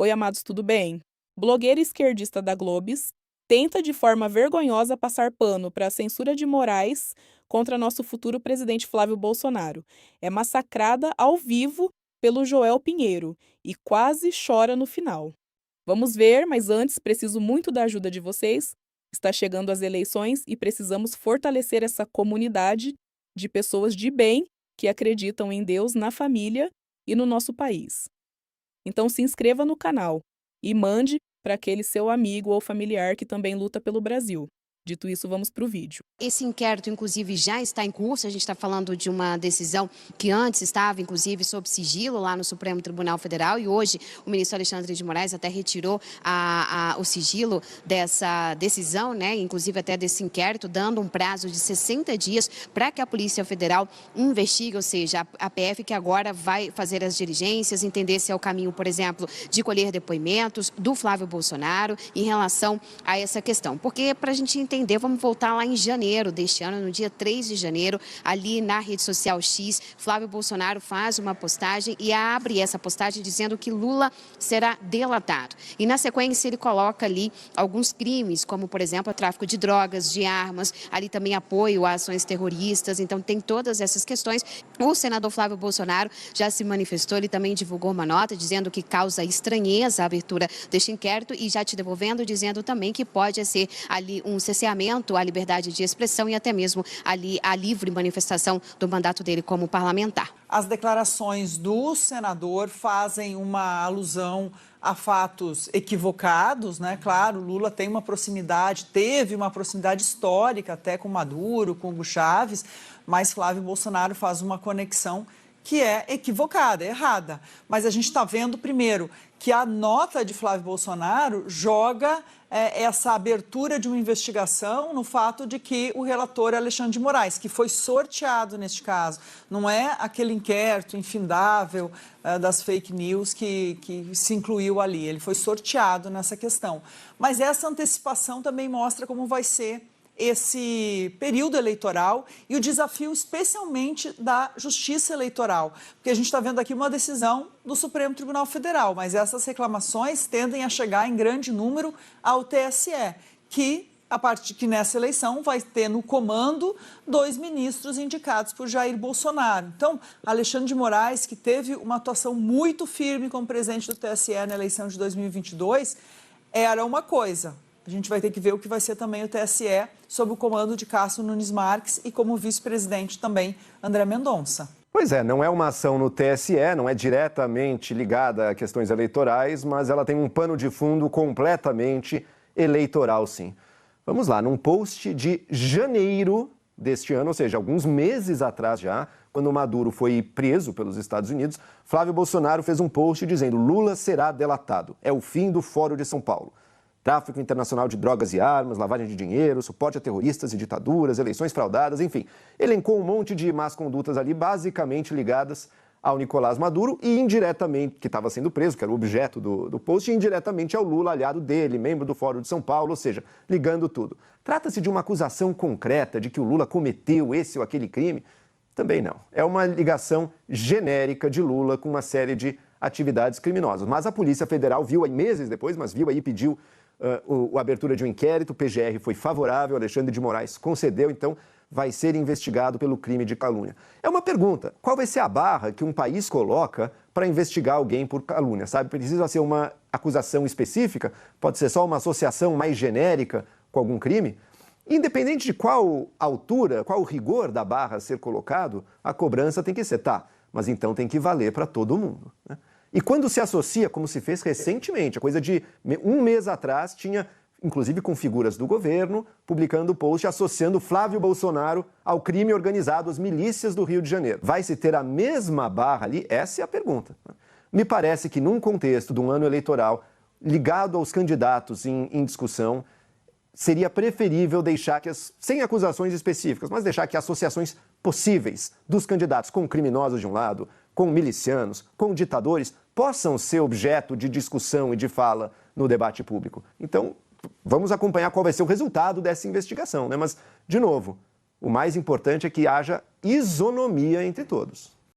Oi, amados, tudo bem? Blogueira esquerdista da Globes tenta de forma vergonhosa passar pano para a censura de Moraes contra nosso futuro presidente Flávio Bolsonaro. É massacrada ao vivo pelo Joel Pinheiro e quase chora no final. Vamos ver, mas antes preciso muito da ajuda de vocês. Está chegando as eleições e precisamos fortalecer essa comunidade de pessoas de bem que acreditam em Deus, na família e no nosso país. Então se inscreva no canal e mande para aquele seu amigo ou familiar que também luta pelo Brasil. Dito isso, vamos para o vídeo. Esse inquérito, inclusive, já está em curso. A gente está falando de uma decisão que antes estava, inclusive, sob sigilo lá no Supremo Tribunal Federal e hoje o ministro Alexandre de Moraes até retirou o sigilo dessa decisão, né? Inclusive até desse inquérito, dando um prazo de 60 dias para que a Polícia Federal investigue, ou seja, a PF que agora vai fazer as diligências, entender se é o caminho, por exemplo, de colher depoimentos do Flávio Bolsonaro em relação a essa questão. Porque, para a gente entender, vamos voltar lá em janeiro deste ano, no dia 3 de janeiro, ali na rede social X, Flávio Bolsonaro faz uma postagem e abre essa postagem dizendo que Lula será delatado. E na sequência ele coloca ali alguns crimes, como por exemplo, o tráfico de drogas, de armas, ali também apoio a ações terroristas, então tem todas essas questões. O senador Flávio Bolsonaro já se manifestou, ele também divulgou uma nota dizendo que causa estranheza a abertura deste inquérito e já te devolvendo, dizendo também que pode ser ali um cesseamento à liberdade de expressão e até mesmo ali a livre manifestação do mandato dele como parlamentar. As declarações do senador fazem uma alusão a fatos equivocados, né? Claro, Lula tem uma proximidade, teve uma proximidade histórica até com Maduro, com Hugo Chávez, mas Flávio Bolsonaro faz uma conexão que é equivocada, errada. Mas a gente está vendo, primeiro, que a nota de Flávio Bolsonaro joga essa abertura de uma investigação no fato de que o relator é Alexandre de Moraes, que foi sorteado neste caso. Não é aquele inquérito infindável das fake news que se incluiu ali. Ele foi sorteado nessa questão. Mas essa antecipação também mostra como vai ser esse período eleitoral e o desafio especialmente da justiça eleitoral, porque a gente está vendo aqui uma decisão do Supremo Tribunal Federal, mas essas reclamações tendem a chegar em grande número ao TSE, a partir que nessa eleição vai ter no comando 2 ministros indicados por Jair Bolsonaro. Então, Alexandre de Moraes, que teve uma atuação muito firme como presidente do TSE na eleição de 2022, era uma coisa. A gente vai ter que ver o que vai ser também o TSE sob o comando de Cássio Nunes Marques e como vice-presidente também André Mendonça. Pois é, não é uma ação no TSE, não é diretamente ligada a questões eleitorais, mas ela tem um pano de fundo completamente eleitoral, sim. Vamos lá, num post de janeiro deste ano, ou seja, alguns meses atrás já, quando Maduro foi preso pelos Estados Unidos, Flávio Bolsonaro fez um post dizendo: Lula será delatado, é o fim do Fórum de São Paulo. Tráfico internacional de drogas e armas, lavagem de dinheiro, suporte a terroristas e ditaduras, eleições fraudadas, enfim. Elencou um monte de más condutas ali, basicamente ligadas ao Nicolás Maduro e indiretamente, que estava sendo preso, que era o objeto do post, e indiretamente ao Lula, aliado dele, membro do Fórum de São Paulo, ou seja, ligando tudo. Trata-se de uma acusação concreta de que o Lula cometeu esse ou aquele crime? Também não. É uma ligação genérica de Lula com uma série de atividades criminosas. Mas a Polícia Federal viu aí meses depois, mas viu aí e pediu a abertura de um inquérito, o PGR foi favorável, Alexandre de Moraes concedeu, então vai ser investigado pelo crime de calúnia. É uma pergunta, qual vai ser a barra que um país coloca para investigar alguém por calúnia, sabe? Precisa ser uma acusação específica? Pode ser só uma associação mais genérica com algum crime? Independente de qual altura, qual o rigor da barra a ser colocado, a cobrança tem que ser, tá, mas então tem que valer para todo mundo, né? E quando se associa, como se fez recentemente, a coisa de um mês atrás, tinha, inclusive com figuras do governo, publicando post associando Flávio Bolsonaro ao crime organizado, às milícias do Rio de Janeiro. Vai se ter a mesma barra ali? Essa é a pergunta. Me parece que num contexto de um ano eleitoral, ligado aos candidatos em discussão, seria preferível deixar que sem acusações específicas, mas deixar que associações possíveis dos candidatos com criminosos de um lado, com milicianos, com ditadores, possam ser objeto de discussão e de fala no debate público. Então, vamos acompanhar qual vai ser o resultado dessa investigação, né? Mas, de novo, o mais importante é que haja isonomia entre todos.